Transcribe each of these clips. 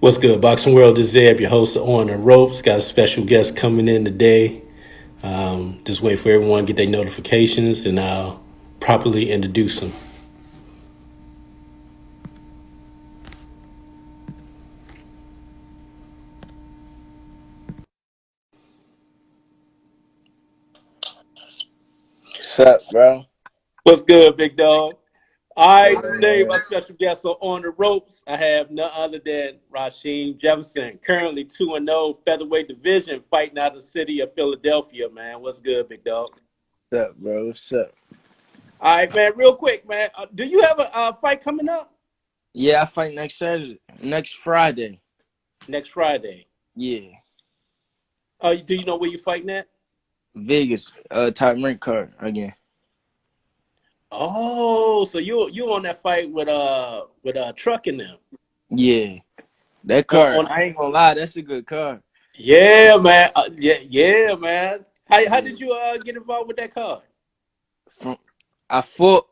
What's good, Boxing World? This is Zeb, your host of On the Ropes. Got a special guest coming in today. Just wait for everyone to get their notifications, and I'll properly introduce them. What's up, bro? What's good, big dog? All right, today my special guest on the ropes. I have none other than Rashiem Jefferson, currently 2-0 featherweight division, fighting out of the city of Philadelphia. Man, what's good, big dog? What's up, bro? What's up? All right, man. Real quick, man. Do you have a fight coming up Yeah, I fight next Saturday, next Friday. next Friday? Yeah, Do you know where you fighting at? Vegas, top rank card again. Oh, so you on that fight with Truck in them? Yeah, that card. On I ain't gonna lie, that's a good card. Yeah, man. Yeah, man. How Yeah. did you get involved with that card? From I fought,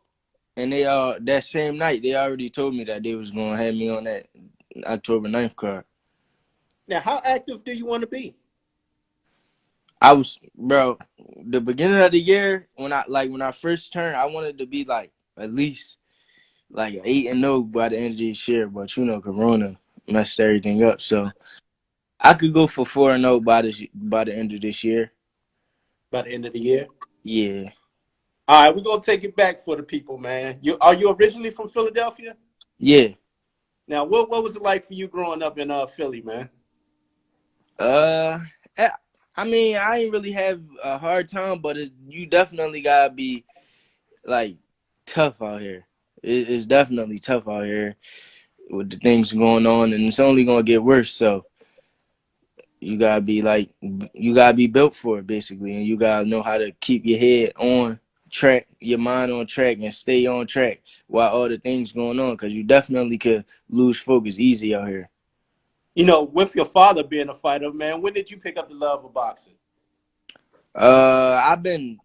and they that same night they already told me that they was gonna have me on that October 9th card. Now, how active do you want to be? I was, bro. The beginning of the year when I first turned, I wanted to be like at least like 8-0 by the end of this year, but Corona messed everything up. So I could go for 4-0 by the end of this year. By the end of the year? Yeah, All right, we're gonna take it back for the people, man. Are you originally from Philadelphia? yeah. Now, what was it like for you growing up in Philly, man? Uh, eh, I mean, I ain't really have a hard time, but you definitely gotta be like tough out here. It's definitely tough out here with the things going on, and it's only gonna get worse. So you gotta be built for it basically, and you gotta know how to keep your head on track, your mind on track, and stay on track while all the things going on, because you definitely could lose focus easy out here. With your father being a fighter, man, when did you pick up the love of boxing? I've been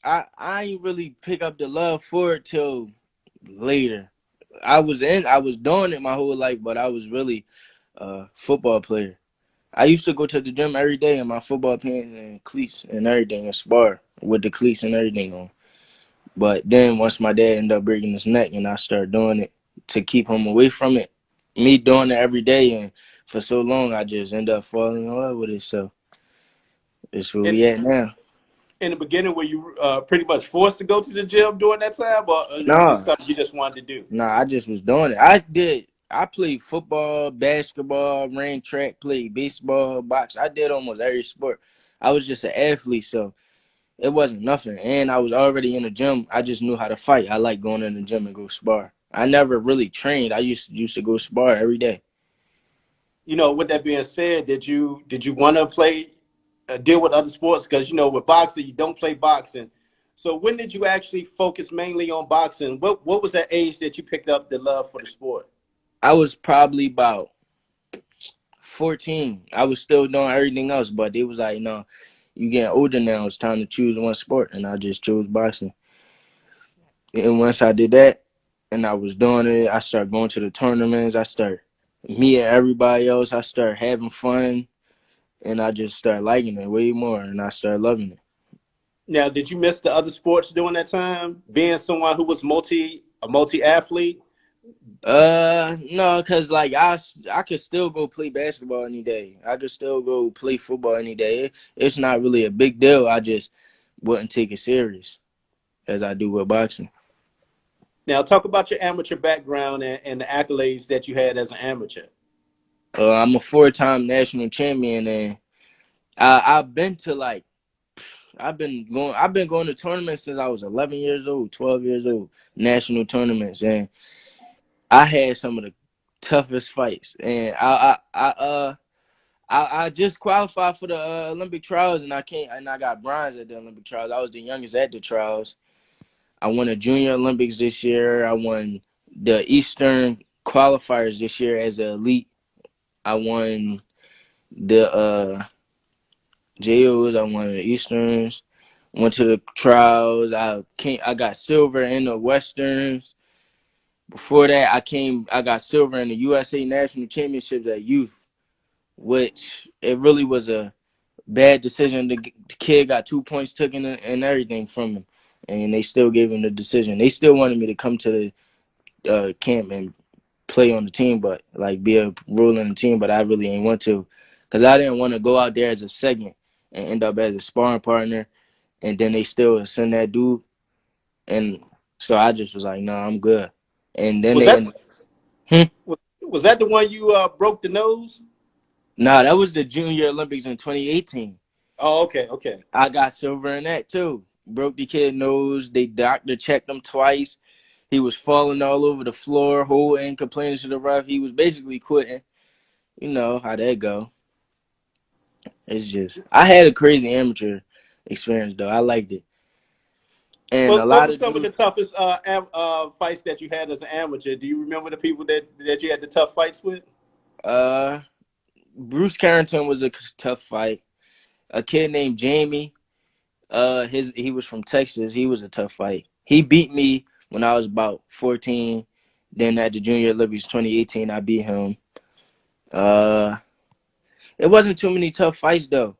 I ain't really pick up the love for it till later. I was doing it my whole life, but I was really a football player. I used to go to the gym every day in my football pants and cleats and everything and spar with the cleats and everything on. But then once my dad ended up breaking his neck and I started doing it to keep him away from it, me doing it every day and for so long, I just ended up falling in love with it. So it's where In we at now. in the beginning, were you pretty much forced to go to the gym during that time, or it was just Nah, something you just wanted to do? nah, I just was doing it. I did. I played football, basketball, ran track, played baseball, box. I did almost every sport. I was just an athlete, so it wasn't nothing. And I was already in the gym. I just knew how to fight. I like going in the gym and go spar. I never really trained. I used to go spar every day. With that being said, did you want to play deal with other sports? Because with boxing, you don't play boxing. So when did you actually focus mainly on boxing? What was that age that you picked up the love for the sport? I was probably about 14. I was still doing everything else, but it was like, no, you getting older now. It's time to choose one sport, and I just chose boxing. And once I did that, and I was doing it, I started going to the tournaments. I started meeting everybody else. I started having fun, and I just started liking it way more, and I started loving it. Now, did you miss the other sports during that time? Being someone who was multi athlete. No, cause like I could still go play basketball any day. I could still go play football any day. It's not really a big deal. I just wouldn't take it serious as I do with boxing. Now, talk about your amateur background and the accolades that you had as an amateur. I'm a four-time national champion, and I've been to like I've been going to tournaments since I was 11 years old, 12 years old, national tournaments, and I had some of the toughest fights. And I just qualified for the Olympic trials, and I got bronze at the Olympic trials. I was the youngest at the trials. I won the Junior Olympics this year. I won the Eastern qualifiers this year as an elite. I won the JOs. I won the Easterns. Went to the trials. I got silver in the Westerns. Before that, I got silver in the USA National Championships at youth, which it really was a bad decision. The kid got 2 points taken and everything from him, and they still gave him the decision. They still wanted me to come to the camp and play on the team, but like be a role in the team, but I really ain't want to, because I didn't want to go out there as a second and end up as a sparring partner, and then they still send that dude, and so I just was like, no, I'm good. And then Was they that ended. Hmm? was that the one you broke the nose? Nah, that was the Junior Olympics in 2018. Oh, okay, okay. I got silver in that too. Broke the kid nose. They doctor checked him twice. He was falling all over the floor, holding, complaining to the ref. He was basically quitting. You know how that go. It's just I had a crazy amateur experience though. I liked it, and a What lot was of some of the dudes. toughest fights that you had as an amateur? Do you remember the people that you had the tough fights with? Uh, Bruce Carrington was a tough fight. A kid named Jamie. He was from Texas. He was a tough fight. He beat me when I was about 14. Then at the Junior Olympics 2018, I beat him. Uh, it wasn't too many tough fights though.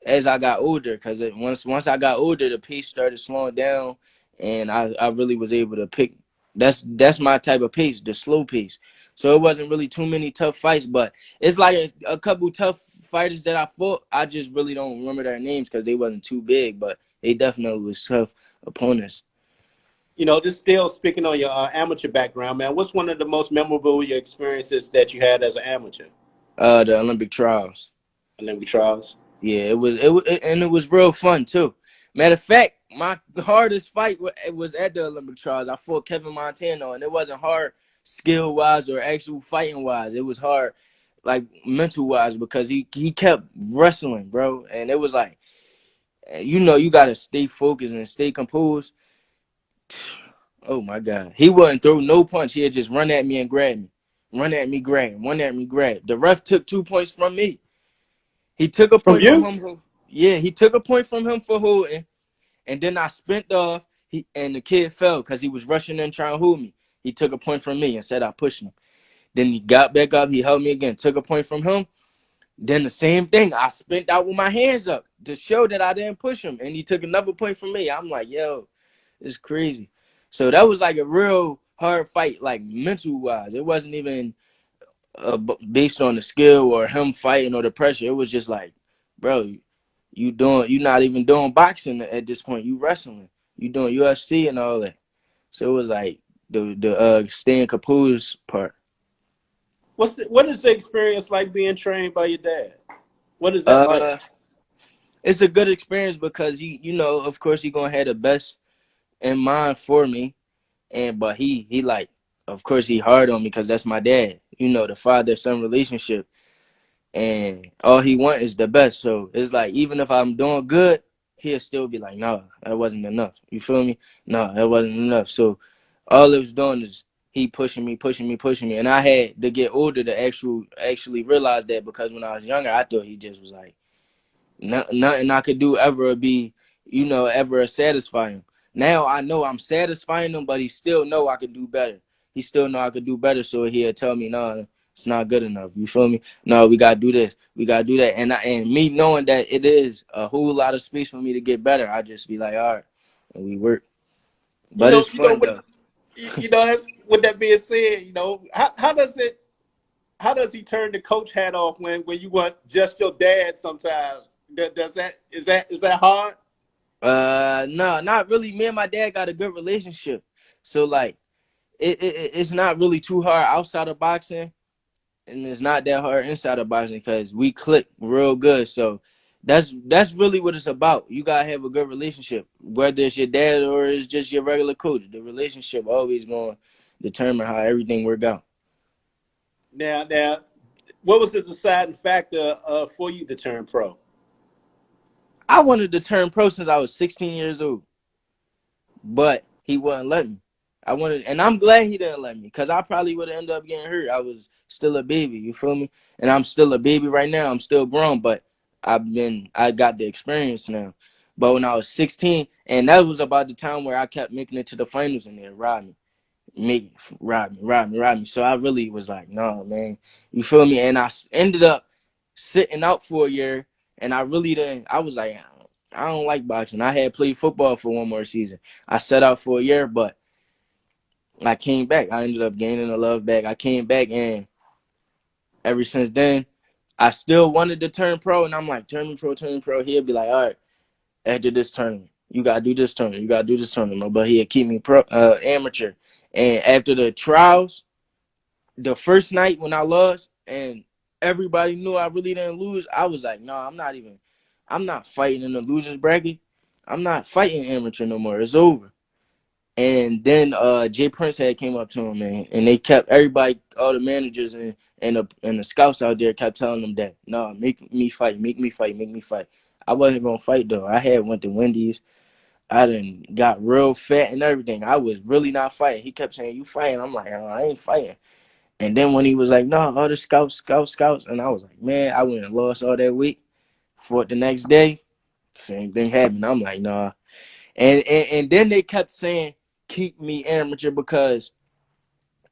As I got older, because once I got older, the pace started slowing down, and I really was able to pick. That's my type of pace, the slow pace. So it wasn't really too many tough fights, but it's like a couple tough fighters that I fought. I just really don't remember their names because they wasn't too big, but they definitely was tough opponents. You know, just still speaking on your amateur background, man. What's one of the most memorable your experiences that you had as an amateur? The Olympic trials. Olympic trials. Yeah, and it was real fun too. Matter of fact, my hardest fight was at the Olympic trials. I fought Kevin Montano, and it wasn't hard skill wise or actual fighting wise. It was hard, like mental wise, because he kept wrestling, bro, and it was like, you gotta stay focused and stay composed. Oh my God, he wouldn't throw no punch. He'd just run at me and grab me, run at me, grab, run at me, grab. The ref took 2 points from me. He took a From point from you? him. Yeah, he took a point from him for holding, and then I spent off. And the kid fell because he was rushing and trying to hold me. He took a point from me and said I pushed him. Then he got back up. He held me again. Took a point from him. Then the same thing. I spent out with my hands up to show that I didn't push him, and he took another point from me. I'm like, yo, it's crazy. So that was like a real hard fight, like mental wise. It wasn't even based on the skill or him fighting or the pressure. It was just like, bro, you not even doing boxing at this point. You wrestling. You doing UFC and all that. So it was like the staying composed part. What is the experience like being trained by your dad? What is that like? Uh, it's a good experience because of course he gonna have the best in mind for me, and but he like, of course he hard on me because that's my dad. The father son relationship, and all he want is the best. So it's like even if I'm doing good, he'll still be like, "No, that wasn't enough." You feel me? No, that wasn't enough. So all it was doing is he pushing me, pushing me, pushing me, and I had to get older to actually realize that because when I was younger, I thought he just was like nothing I could do ever be, ever satisfy him. Now I know I'm satisfying him, but he still know I could do better. He still know I could do better, so he'll tell me, no, it's not good enough. You feel me? No, we gotta do this, we gotta do that, and me knowing that it is a whole lot of space for me to get better, I just be like, all right, and we work. You But know, it's fun though. that's with that being said, how does he turn the coach hat off when you want just your dad sometimes? Does that is that hard? No, not really. Me and my dad got a good relationship, so like it's not really too hard outside of boxing, and it's not that hard inside of boxing because we click real good. So that's really what it's about. You gotta have a good relationship, whether it's your dad or it's just your regular coach. The relationship always gonna determine how everything work out. Now, what was the deciding factor for you to turn pro? I wanted to turn pro since I was 16 years old, but he wouldn't let me. And I'm glad he didn't let me, because I probably would have ended up getting hurt. I was still a baby, you feel me? And I'm still a baby right now. I'm still grown, but I got the experience now. But when I was 16, and that was about the time where I kept making it to the finals and they robbed me. rob me. So I really was like, no, man, you feel me? And I ended up sitting out for a year, and I really didn't. I was like, I don't like boxing. I had played football for one more season. I set out for a year, but I came back. I ended up gaining the love back. I came back, and ever since then, I still wanted to turn pro, and I'm like, turn me pro, turn me pro. He'll be like, all right, after this tournament, you gotta do this tournament, you gotta do this tournament. But he'll keep me amateur. And after the trials, the first night when I lost, and everybody knew I really didn't lose, I was like, no, I'm not fighting in the losers bracket. I'm not fighting amateur no more. It's over. And then Jay Prince had came up to him, man, and they kept everybody, all the managers and the scouts out there kept telling them that, no, make me fight, make me fight, make me fight. I wasn't gonna fight though. I had went to Wendy's. I done got real fat and everything. I was really not fighting. He kept saying, "You fighting?" I'm like, "Oh, I ain't fighting." And then when he was like, "No, all the scouts," and I was like, "Man, I went and lost all that weight." Fought the next day, same thing happened. I'm like, "Nah." And then they kept saying, "Keep me amateur," because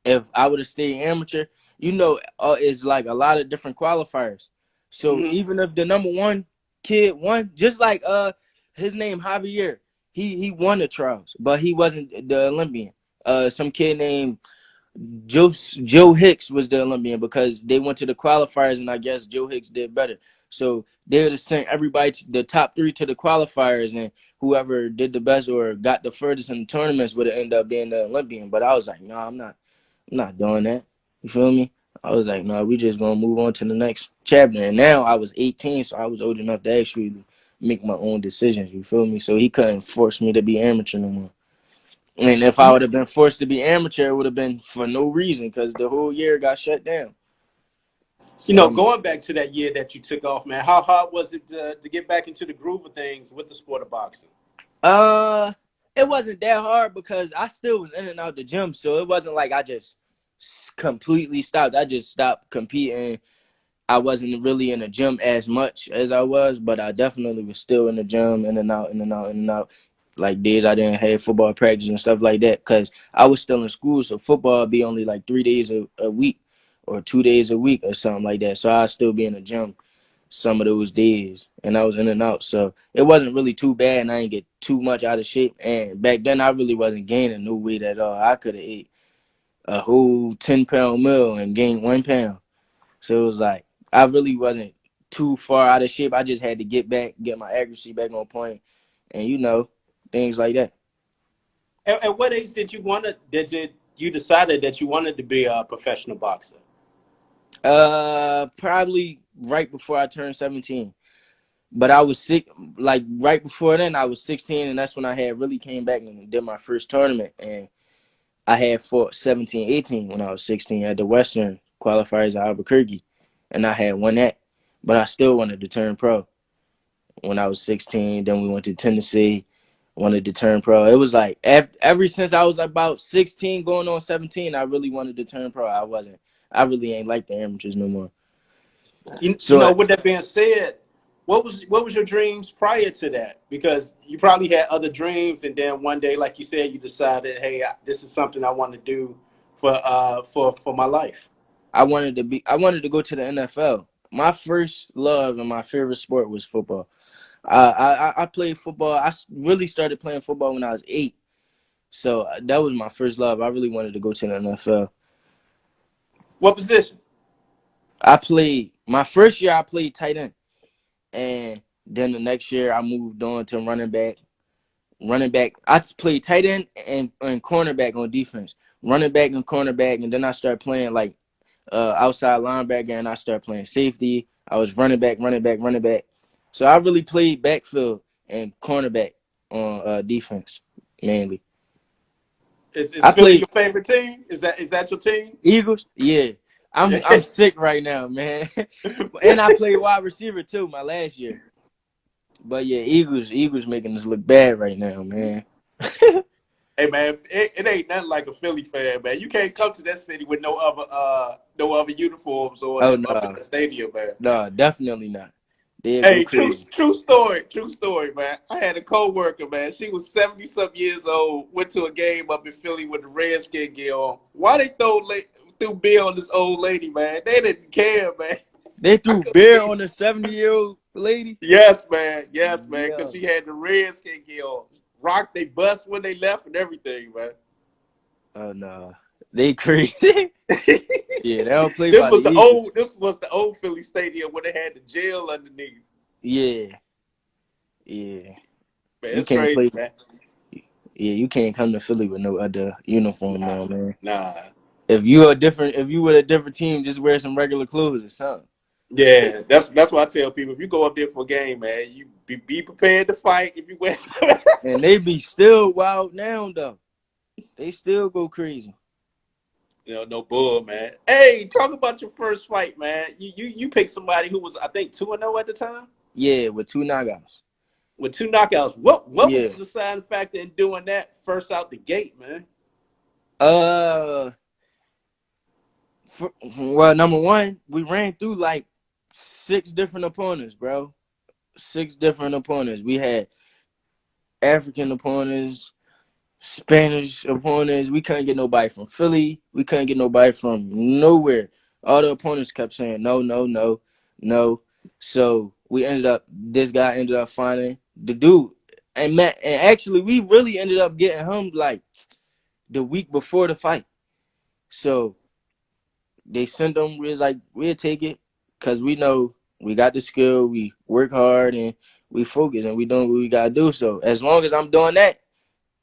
if I would have stayed amateur, it's like a lot of different qualifiers. So Mm-hmm. even if the number one kid won, just like his name Javier, he won the trials, but he wasn't the Olympian. Some kid named Joe Hicks was the Olympian because they went to the qualifiers, and I guess Joe Hicks did better. So they would have sent everybody to the top three to the qualifiers, and whoever did the best or got the furthest in the tournaments would have ended up being the Olympian. But I was like, no, I'm not doing that. You feel me? I was like, no, we just gonna move on to the next chapter. And now I was 18, so I was old enough to actually make my own decisions. You feel me? So he couldn't force me to be amateur no more. And if I You, would have been forced to be amateur, it would have been for no reason because the whole year got shut down. you So know, I'm going back to that year that you took off, man, how hard was it to get back into the groove of things with the sport of boxing? uh it wasn't that hard because I still was in and out the gym, so it wasn't like I just completely stopped. I just stopped competing. I wasn't really in the gym as much as I was, but I definitely was still in the gym, in and out, in and out, in and out. Like days I didn't have football practice and stuff like that because I was still in school, so football would be only like 3 days a week or 2 days a week or something like that. So I'd still be in the gym some of those days, and I was in and out. So it wasn't really too bad, and I didn't get too much out of shape. And back then, I really wasn't gaining no weight at all. I could have ate a whole 10-pound meal and gained 1 pound. So it was like I really wasn't too far out of shape. I just had to get back, get my accuracy back on point, and things like that. At what age did you want to? You decided that you wanted to be a professional boxer? Probably right before I turned 17. But I was sick, like right before then. I was 16, and that's when I had really came back and did my first tournament. And I had fought 17, 18 when I was 16 at the Western qualifiers at Albuquerque, and I had won that. But I still wanted to turn pro when I was 16. Then we went to Tennessee, wanted to turn pro. It was like ever since I was about 16, going on 17, I really wanted to turn pro. I really ain't like the amateurs no more. You So know, with that being said, what was your dreams prior to that? Because you probably had other dreams, and then one day, like you said, you decided, hey, this is something I want to do for my life. I wanted to go to the NFL. My first love and my favorite sport was football. I played football. Really started playing football when I was 8. So that was my first love. I really wanted to go to the NFL. What position? I played my first year. I played tight end, and then the next year I moved on to running back. Running back, I played tight end and cornerback on defense. Running back and cornerback, and then I started playing like outside linebacker, and I started playing safety. I was running back, running back, running back. So I really played backfield and cornerback on defense mainly. Is I Philly played your favorite team? Is that your team? Eagles. Yeah, I'm sick right now, man. And I played wide receiver too my last year. But yeah, Eagles making us look bad right now, man. Hey man, it ain't nothing like a Philly fan, man. You can't come to that city with no other uniforms or Oh them up in no, the stadium, man. no, definitely not. They'll go Hey, crazy. true story, man. I had a coworker, man. She was 70 some years old. Went to a game up in Philly with the Redskin gear on. Why they threw beer on this old lady, man? They didn't care, man. They I threw couldn't beer believe on it. a 70-year-old lady. Yes, man. Because Yeah. she had the Redskin gear on. Rock they bust when they left and everything, man. Oh no, they crazy. Yeah, they don't play this by the was the Eagles. old. This was the old Philly stadium where they had the jail underneath. Yeah, yeah. Man, You it's can't crazy, play. man. Yeah, you can't come to Philly with no other uniform Nah, on, man. nah. If you with a different team, just wear some regular clothes or something. Yeah, that's what I tell people. If you go up there for a game, man, you be prepared to fight. If you win, And they be still wild now though. They still go crazy. no bull, man. Hey, talk about your first fight, man. You picked somebody who was I think 2-0 at the time Yeah, with two knockouts. with two knockouts. What was Yeah. the deciding factor in doing that first out the gate, man? Uh, well, number one, we ran through like six different opponents, bro. Six different opponents. We had African opponents, Spanish opponents. We couldn't get nobody from Philly. We couldn't get nobody from nowhere. All the opponents kept saying no, no, no, no. So we ended up. This guy ended up finding the dude, and Matt. And actually, we really ended up getting him like the week before the fight. So they sent him. We was like, we'll take it, cause we know we got the skill. We work hard and we focus and we doing what we gotta do. So as long as I'm doing that,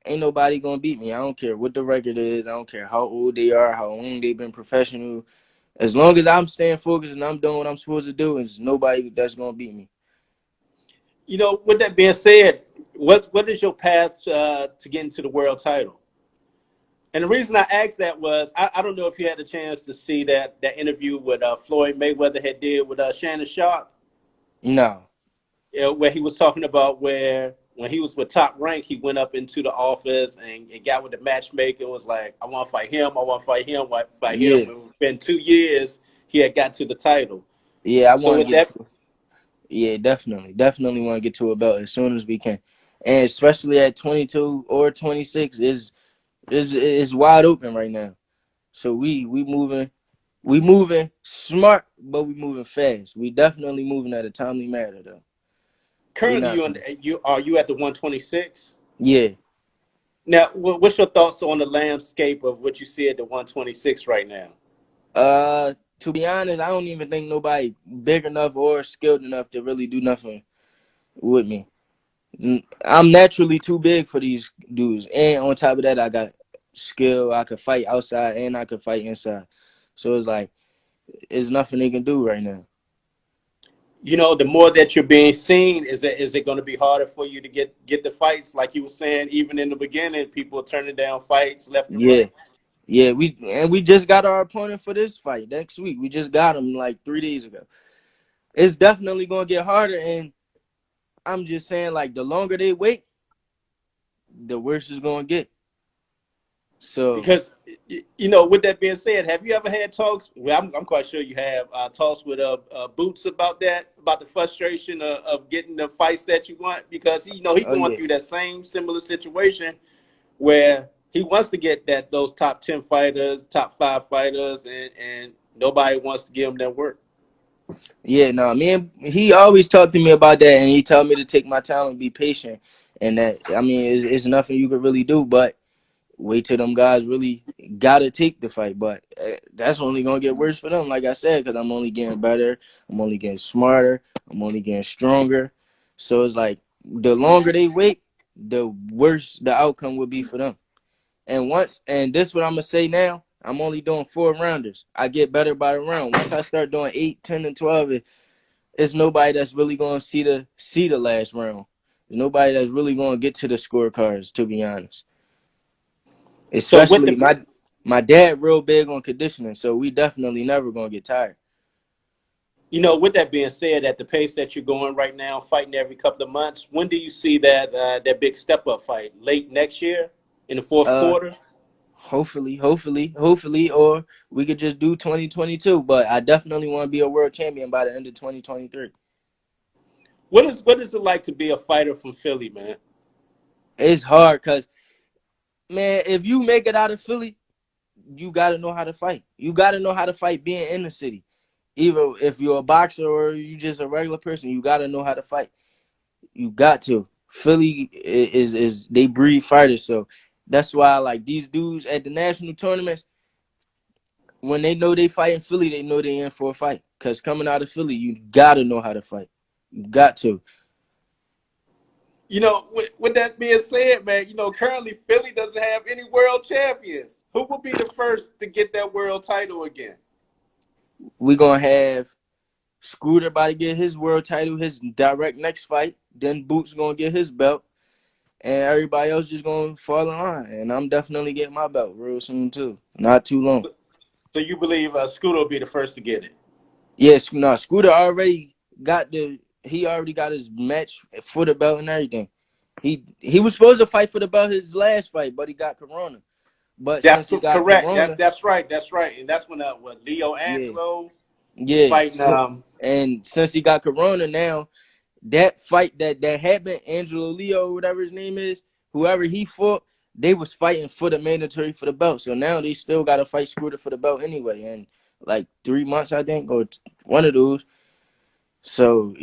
ain't nobody gonna beat me. I don't care what the record is. I don't care how old they are, how long they've been professional. As long as I'm staying focused and I'm doing what I'm supposed to do, there's nobody that's gonna beat me. With that being said, what is your path to getting to the world title? And the reason I asked that was I don't know if you had a chance to see that interview with Floyd Mayweather had did with Shannon Sharp, No. where he was talking about where when he was with Top Rank, he went up into the office and got with the matchmaker and was like, I want to fight him, I want to fight him, I want to fight him. Yeah. And within 2 years, he had got to the title. Yeah, I So wanna with get that, to yeah, definitely. Definitely wanna get to a belt as soon as we can. And especially at 22 or 26 is wide open right now. So we moving smart, but we moving fast. We definitely moving at a timely manner though. We currently not you at the 126. yeah. Now, what's your thoughts on the landscape of what you see at the 126 right now? To be honest, I don't even think nobody big enough or skilled enough to really do nothing with me. I'm naturally too big for these dudes, and on top of that, I got skill. I could fight outside and I could fight inside. So it's like it's nothing they can do right now. The more that you're being seen, is it going to be harder for you to get the fights? Like you were saying, even in the beginning, people are turning down fights left and Yeah, right. yeah. We just got our opponent for this fight next week. We just got him like 3 days ago. It's definitely gonna get harder, and I'm just saying like the longer they wait, the worse it's gonna get. So Because with that being said, have you ever had talks? Well, I'm quite sure you have talks with Boots about that, about the frustration of getting the fights that you want. Because he oh going yeah. through that same similar situation where he wants to get those top 10 fighters, top 5 fighters, and nobody wants to give him that work. Yeah, no, me and he always talked to me about that, and he told me to take my time and be patient. And that, I mean, it's nothing you could really do, but wait till them guys really gotta take the fight. But that's only gonna get worse for them, like I said, because I'm only getting better, I'm only getting smarter, I'm only getting stronger. So it's like the longer they wait, the worse the outcome would be for them. And this what I'm gonna say now. I'm only doing 4 rounders. I get better by the round. Once I start doing 8, 10, and 12, it's nobody that's really gonna see the last round. There's nobody that's really gonna get to the scorecards, to be honest. So with Especially the my dad real big on conditioning, so we definitely never gonna get tired. with that being said, at the pace that you're going right now, fighting every couple of months, when do you see that big step up fight? Late next year, in the fourth Uh quarter. hopefully, or we could just do 2022. But I definitely want to be a world champion by the end of 2023. What is it like to be a fighter from Philly, man? It's hard because, man, if you make it out of Philly, you got to know how to fight. You got to know how to fight being in the city. Either if you're a boxer or you just a regular person, you got to know how to fight. You got to. Philly is they breed fighters, so that's why like these dudes at the national tournaments, when they know they fight in Philly, they know they in for a fight. Cause coming out of Philly, you gotta know how to fight. You got to. With that being said, man, currently Philly doesn't have any world champions. Who will be the first to get that world title again? We gonna have Scooter about to get his world title, his direct next fight. Then Boots gonna get his belt, and everybody else just gonna fall in line. And I'm definitely getting my belt real soon too. Not too long. So you believe Scooter will be the first to get it? Yes, no, Scooter already got the. He already got his match for the belt and everything. He was supposed to fight for the belt his last fight, but he got corona. But That's since he got correct. That's corona, that's right. That's right. And that's when what Leo yeah, Angelo was yeah. fighting. And since he got corona now, that fight that happened, Angelo Leo, whatever his name is, whoever he fought, they was fighting for the mandatory for the belt. So now they still got to fight Scooter for the belt anyway. And like 3 months, I think, or one of those. So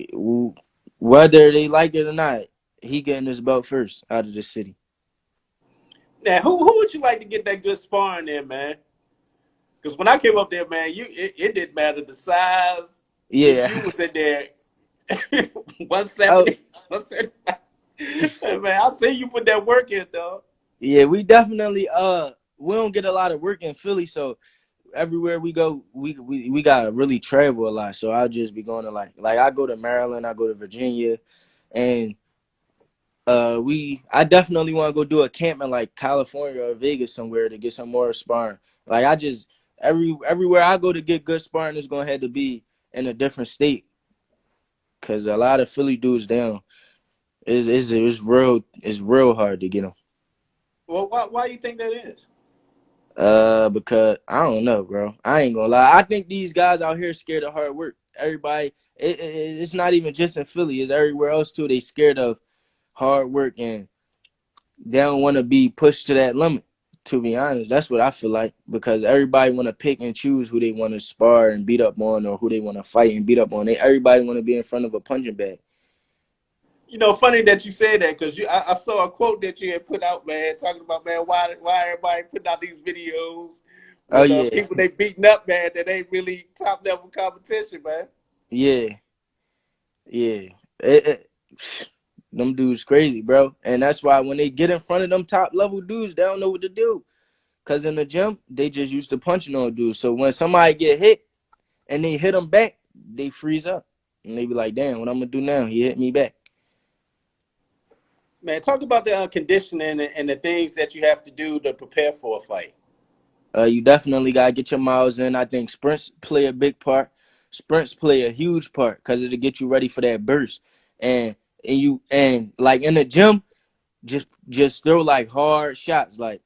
whether they like it or not, he getting his belt first out of the city. Now, who would you like to get that good sparring in, man? Because when I came up there, man, it didn't matter the size. Yeah. You was in there Oh, 170, 175. Hey, man, I see you put that work in, dog. yeah, we definitely we don't get a lot of work in Philly, so everywhere we go, we gotta really travel a lot. So I'll just be going to like I go to Maryland, I go to Virginia, and I definitely want to go do a camp in like California or Vegas somewhere to get some more sparring. Like I just everywhere I go to get good sparring is gonna have to be in a different state because a lot of Philly dudes down is real hard to get them. Well, why do you think that is? Because I don't know, bro. I ain't gonna lie. I think these guys out here scared of hard work. Everybody, it's not even just in Philly. It's everywhere else too. They scared of hard work and they don't want to be pushed to that limit. To be honest, that's what I feel like because everybody want to pick and choose who they want to spar and beat up on, or who they want to fight and beat up on. Everybody want to be in front of a punching bag. Funny that you said that because I saw a quote that you had put out, man, talking about, man, why everybody putting out these videos Oh with yeah, people they beating up, man, that ain't really top level competition, man. yeah, yeah. It, them dudes crazy, bro, and that's why when they get in front of them top level dudes, they don't know what to do. Cause in the gym, they just used to punching on dudes. So when somebody get hit and they hit them back, they freeze up and they be like, "Damn, what I'm gonna do now? He hit me back." Man, talk about the conditioning and the things that you have to do to prepare for a fight. You definitely gotta get your miles in. I think sprints play a big part. Sprints play a huge part because it'll get you ready for that burst. And and like in the gym, just throw like hard shots. Like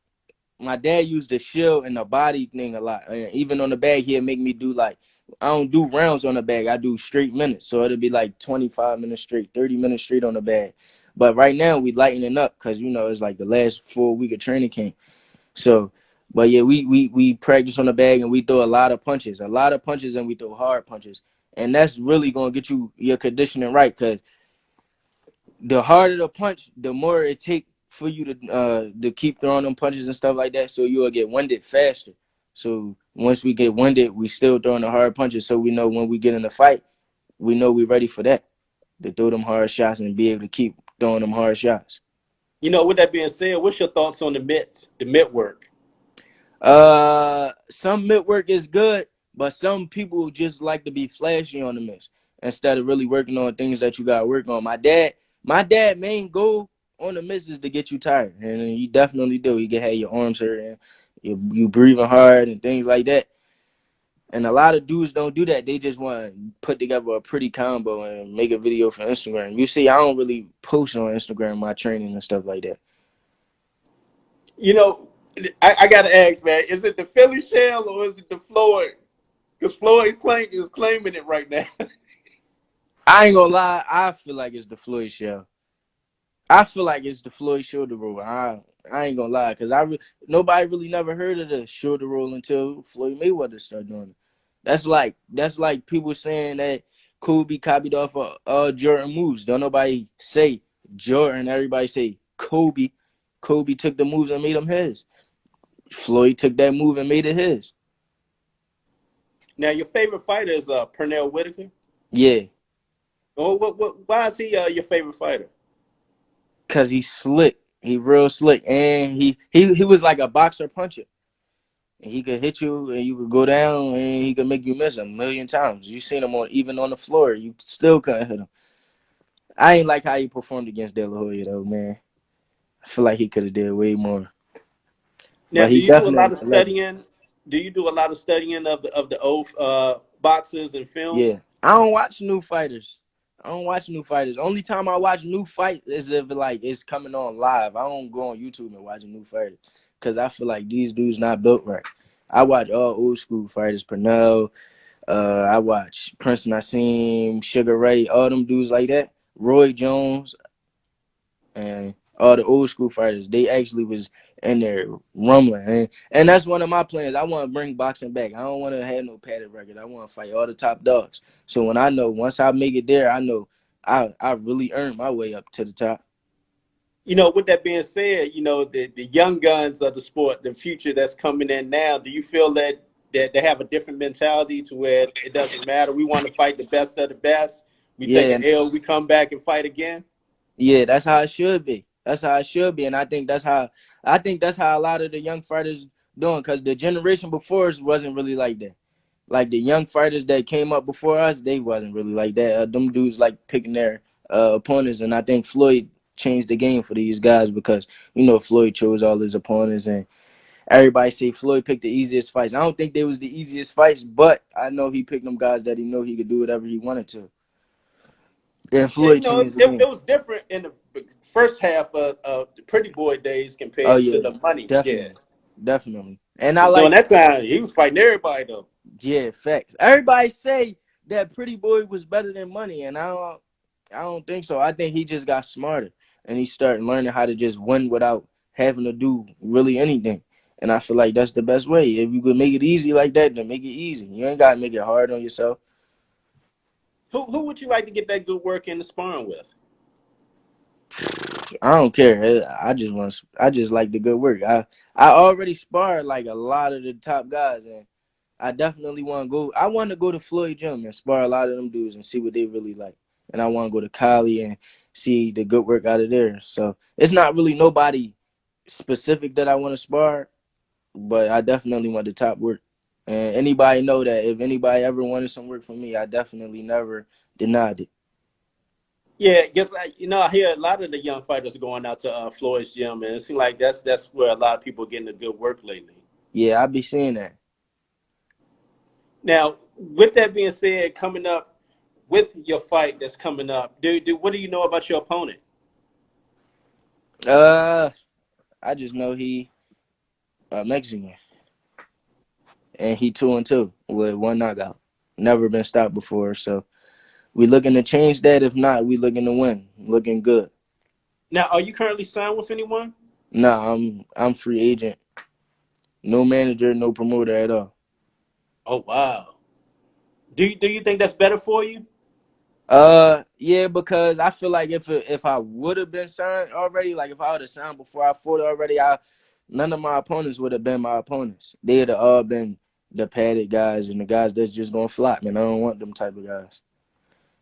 my dad used the shield and the body thing a lot. And even on the bag, he'll make me do like I don't do rounds on the bag. I do straight minutes. So it'll be like 25 minutes straight, 30 minutes straight on the bag. But right now we lightening up because it's like the last full week of training camp. So, but yeah, we practice on the bag and we throw a lot of punches, and we throw hard punches, and that's really gonna get you your conditioning right. Cause the harder the punch, the more it take for you to keep throwing them punches and stuff like that. So you'll get winded faster. So once we get winded, we still throwing the hard punches. So we know when we get in the fight, we know we're ready for that to throw them hard shots and be able to keep throwing them hard shots. With that being said, what's your thoughts on the mitt work? Some mitt work is good, but some people just like to be flashy on the mitts instead of really working on things that you got to work on. My dad main goal on the mitts is to get you tired, and he definitely do. You can have your arms hurt and you breathing hard and things like that. And a lot of dudes don't do that. They just want to put together a pretty combo and make a video for Instagram. You see, I don't really post on Instagram my training and stuff like that. You know, I got to ask, man, is it the Philly shell or is it the Floyd? Because Floyd is claiming it right now. I ain't gonna lie. I feel like it's the Floyd show. I feel like it's the Floyd shoulder roll. I ain't gonna lie, cause nobody really never heard of the shoulder roll until Floyd Mayweather started doing it. That's like people saying that Kobe copied off of Jordan moves. Don't nobody say Jordan. Everybody say Kobe. Kobe took the moves and made them his. Floyd took that move and made it his. Now, your favorite fighter is Pernell Whitaker. Yeah, Oh, why is he your favorite fighter? cause he's slick. He real slick, and he was like a boxer puncher. And he could hit you, and you could go down, and he could make you miss a million times. You seen him on even on the floor, you still couldn't hit him. I ain't like how he performed against De La Hoya though, man. I feel like he could have did way more, Now, but do he you do a lot definitely of a legend. studying? Do you do a lot of studying of the old boxers and film? Yeah, I don't watch new fighters. I don't watch new fighters. Only time I watch new fight is if like it's coming on live. I don't go on YouTube and watch a new fighter because I feel like these dudes not built right. I watch all old school fighters, Pernell. I watch Prince Nassim, Sugar Ray, all them dudes like that. Roy Jones and all the old school fighters. They actually was in there rumbling, and that's one of my plans. I want to bring boxing back. I don't want to have no padded record. I want to fight all the top dogs. So when I know once I make it there, I know I really earned my way up to the top. With that being said, the young guns of the sport, the future that's coming in now, do you feel that they have a different mentality to where it doesn't matter? We want to fight the best of the best. We take Yeah, an L, we come back and fight again. yeah, that's how it should be. That's how it should be, and I think that's how a lot of the young fighters doing because the generation before us wasn't really like that. Like the young fighters that came up before us, they wasn't really like that. Them dudes like picking their opponents, and I think Floyd changed the game for these guys because Floyd chose all his opponents, and everybody say Floyd picked the easiest fights. I don't think they was the easiest fights, but I know he picked them guys that he know he could do whatever he wanted to. And Yeah, Floyd changed the it game. was different in the first half of the Pretty Boy days Oh compared to yeah, the money. Yeah, definitely, definitely. And I because during like, that time he was fighting everybody though. yeah, facts. Everybody say that Pretty Boy was better than Money, and I don't think so. I think he just got smarter and he started learning how to just win without having to do really anything. And I feel like that's the best way. If you could make it easy like that, then make it easy. You ain't gotta make it hard on yourself. Who would you like to get that good work in the sparring with? I don't care. I just like the good work. I already sparred like a lot of the top guys, and I definitely want to go. I want to go to Floyd Gym and spar a lot of them dudes and see what they really like. And I want to go to Cali and see the good work out of there. So it's not really nobody specific that I want to spar, but I definitely want the top work. And anybody know that if anybody ever wanted some work from me, I definitely never denied it. Yeah, because I hear a lot of the young fighters going out to Floyd's gym, and it seems like that's where a lot of people are getting the good work lately. Yeah, I be seeing that. Now, with that being said, coming up with your fight that's coming up, what do you know about your opponent? Uh, I just know he Mexican and he 2-2 with one knockout. Never been stopped before, so we looking to change that. If not, we looking to win. Looking good. Now, are you currently signed with anyone? Nah, I'm free agent. No manager, no promoter at all. Oh wow. Do you think that's better for you? Yeah, because I feel like if I would have been signed already, like if I would have signed before I fought already, none of my opponents would have been my opponents. They'd have all been the padded guys and the guys that's just gonna flop. Man, I don't want them type of guys.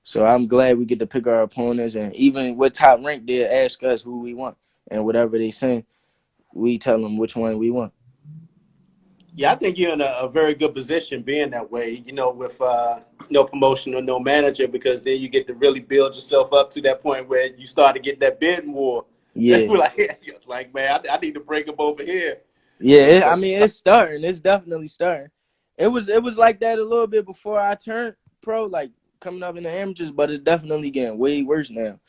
So I'm glad we get to pick our opponents, and even with top rank, they ask us who we want, and whatever they send, we tell them which one we want. Yeah, I think you're in a very good position being that way, with no promotion or no manager, because then you get to really build yourself up to that point where you start to get that bidding war. And Yeah, we're like, man, I need to bring him over here. yeah. And I so, mean, it's starting. It's definitely starting. It was like that a little bit before I turned pro, like coming up in the amateurs, but it's definitely getting way worse now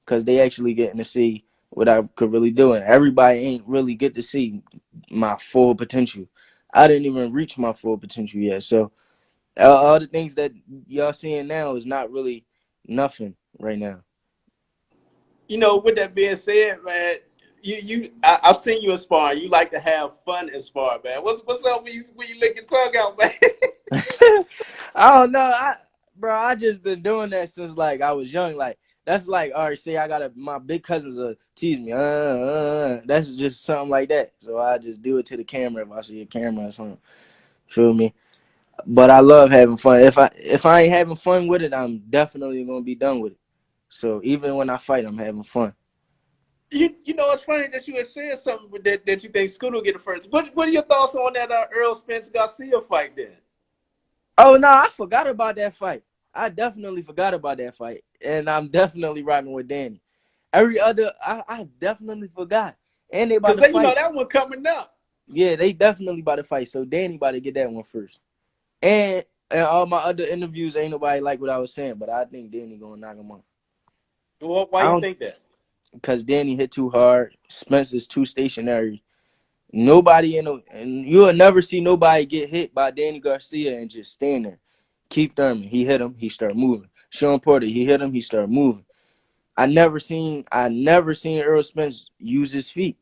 because they actually getting to see what I could really do, and everybody ain't really get to see my full potential. I didn't even reach my full potential yet, so all the things that y'all seeing now is not really. Nothing right now. With that being said, man, I've seen you in sparring. You like to have fun in sparring, man. What's up when you lick your tongue out, man? I don't know. I just been doing that since like I was young. Like that's like, all right, say I got my big cousins tease me. That's just something like that. So I just do it to the camera if I see a camera or something. Feel me? But I love having fun. If I ain't having fun with it, I'm definitely gonna be done with it. So even when I fight, I'm having fun. It's funny that you had said something that you think Scooter will get it first. What are your thoughts on that Earl Spence Garcia fight then? Oh no, I forgot about that fight. I definitely forgot about that fight, and I'm definitely rocking with Danny. Every other, I definitely forgot, and they about Because to fight. that one coming up. Yeah, they definitely about to fight. So Danny about to get that one first. And all my other interviews ain't nobody like what I was saying, but I think Danny gonna knock him out. Well, why I you don't think that? because Danny hit too hard. Spence is too stationary. Nobody and you'll never see nobody get hit by Danny Garcia and just stand there. Keith Thurman, he hit him, he started moving. Sean Porter, he hit him, he started moving. I never seen Earl Spence use his feet.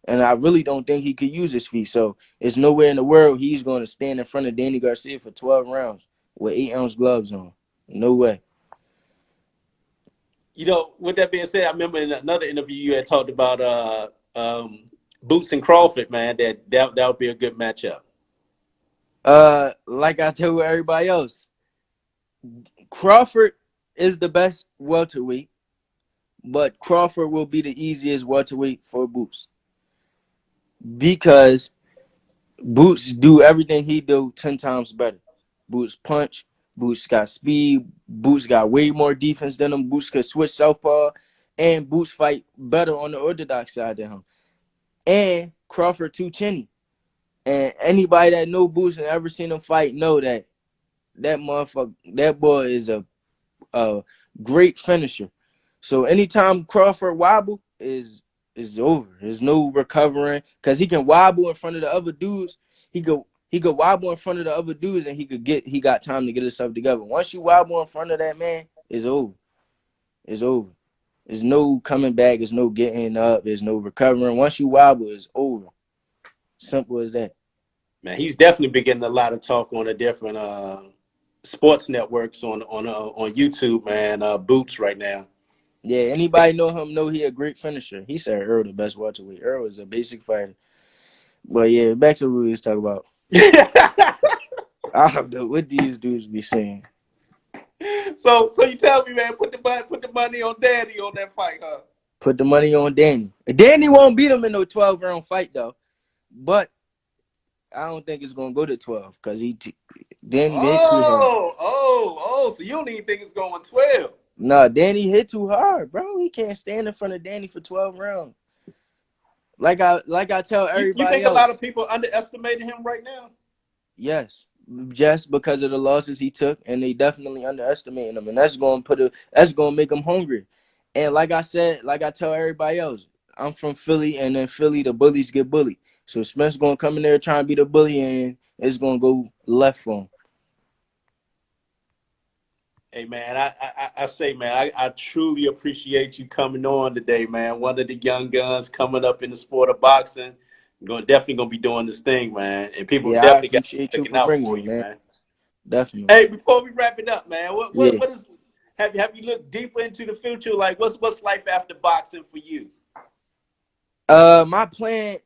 And I really don't think he could use his feet. So it's nowhere in the world he's going to stand in front of Danny Garcia for 12 rounds with 8-ounce gloves on. No way. With that being said, I remember in another interview you had talked about Boots and Crawford, man. That would be a good matchup. Like I told everybody else, Crawford is the best welterweight, but Crawford will be the easiest welterweight for Boots because Boots do everything he do 10 times better. Boots punch. Boots got speed. Boots got way more defense than him. Boots could switch southpaw, and Boots fight better on the orthodox side than him. And Crawford too chinny. And anybody that know Boots and ever seen him fight know that motherfucker, that boy is a great finisher. So anytime Crawford wobble is over. There's no recovering because he can wobble in front of the other dudes. He could wobble in front of the other dudes and he got time to get himself together. Once you wobble in front of that man, it's over. It's over. There's no coming back. There's no getting up. There's no recovering. Once you wobble, it's over. Simple as that. Man, he's definitely been getting a lot of talk on the different sports networks on YouTube, man. Boots right now. Yeah, anybody know him know he a great finisher. He said Earl the best welterweight. Earl is a basic fighter. But yeah, back to what we was talking about. I don't know what these dudes be saying. So you tell me, man, put the money on Danny on that fight, huh? Put the money on Danny. Danny won't beat him in no 12-round fight though. But I don't think it's gonna go to 12 because Danny hit too hard. So you don't even think it's going 12? Nah, Danny hit too hard, bro. He can't stand in front of Danny for 12 rounds. Like I tell You everybody think a lot else. of people underestimating him right now? Yes, just because of the losses he took, and they definitely underestimating him, and that's gonna make him hungry. And like I tell everybody else, I'm from Philly, and in Philly the bullies get bullied. So Spence gonna come in there trying to be the bully, and it's gonna go left for him. Hey man, I say, man, I truly appreciate you coming on today, man. One of the young guns coming up in the sport of boxing. Definitely gonna be doing this thing, man. And people Yeah, I definitely got to be appreciate you looking for out bringing for me, you, man. man. Definitely. Hey, before we wrap it up, man, Yeah. what is have you looked deeper into the future? Like what's life after boxing for you? My plan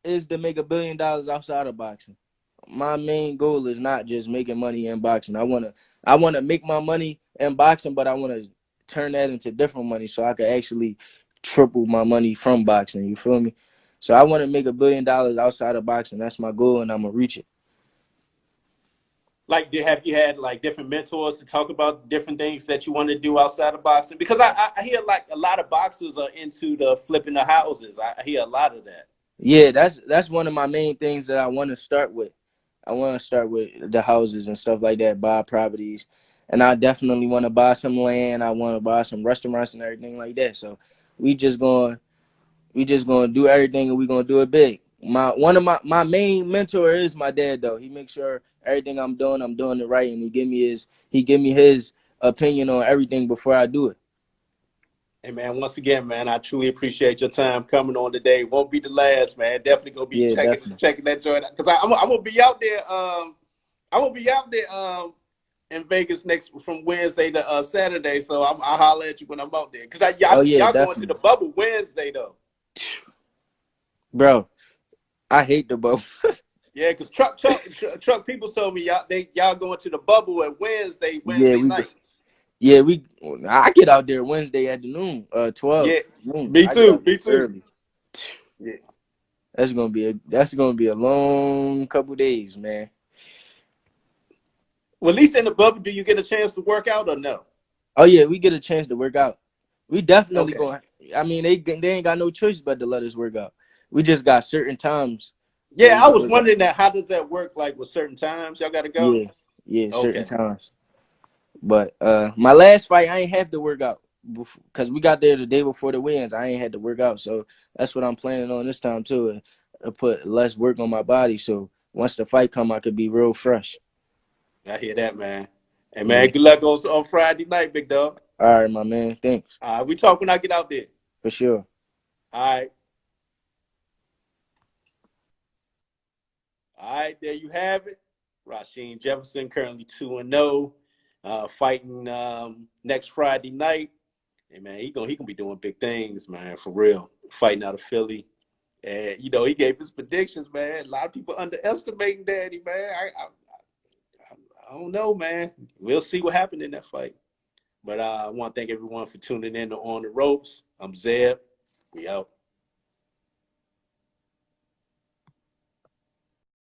is to make $1 billion outside of boxing. My main goal is not just making money in boxing. I wanna make my money in boxing, but I wanna turn that into different money so I could actually triple my money from boxing. You feel me? So I want to make $1 billion outside of boxing. That's my goal, and I'm gonna reach it. Like, have you had like different mentors to talk about different things that you want to do outside of boxing? Because I hear like a lot of boxers are into the flipping the houses. I hear a lot of that. Yeah, that's one of my main things that I want to start with. I want to start with the houses and stuff like that, buy properties, and I definitely want to buy some land. I want to buy some restaurants and everything like that. So we just going we just gonna do everything and we gonna do it big. One of my main mentor is my dad though. He makes sure everything I'm doing it right, and he give me his opinion on everything before I do it. Hey man, once again, man, I truly appreciate your time coming on today. Won't be the last, man. Definitely gonna be Yeah, definitely. checking that joint out because I'm gonna be out there. I'm gonna be out there in Vegas next from Wednesday to Saturday. So I'll holler at you when I'm out there because Oh yeah, y'all going to the definitely, bubble Wednesday though. bro. I hate the bubble. Yeah, because truck people told me y'all going to the bubble at Yeah, Wednesday we night. yeah we. I get out there Wednesday at the noon, 12 Yeah, noon. me I get too, out there me too. early. Yeah. That's gonna be a long couple days, man. Well, at least in the bubble, do you get a chance to work out or no? Oh yeah, we get a chance to work out. We definitely Okay. going. I mean, they ain't got no choice but to let us work out. We just got certain times where Yeah, we I can was work out. wondering that. How does that work? Like with certain times, y'all got to go. Yeah, yeah, certain Okay. times. But my last fight, I ain't have to work out because we got there the day before the wins. I ain't had to work out, so that's what I'm planning on this time too. Put less work on my body, so once the fight come, I could be real fresh. I hear that, man. Hey, man, Yeah. good luck on Friday night, big dog. All right, my man. Thanks We talk when I get out there. for sure. All right. All right, there you have it. Rashiem Jefferson currently 2-0, fighting next Friday night. And man, he gonna be doing big things, man, for real. Fighting out of Philly. And he gave his predictions, man. A lot of people underestimating Daddy, man. I don't know, man. We'll see what happened in that fight. But I want to thank everyone for tuning in to On the Ropes. I'm Zeb. We out.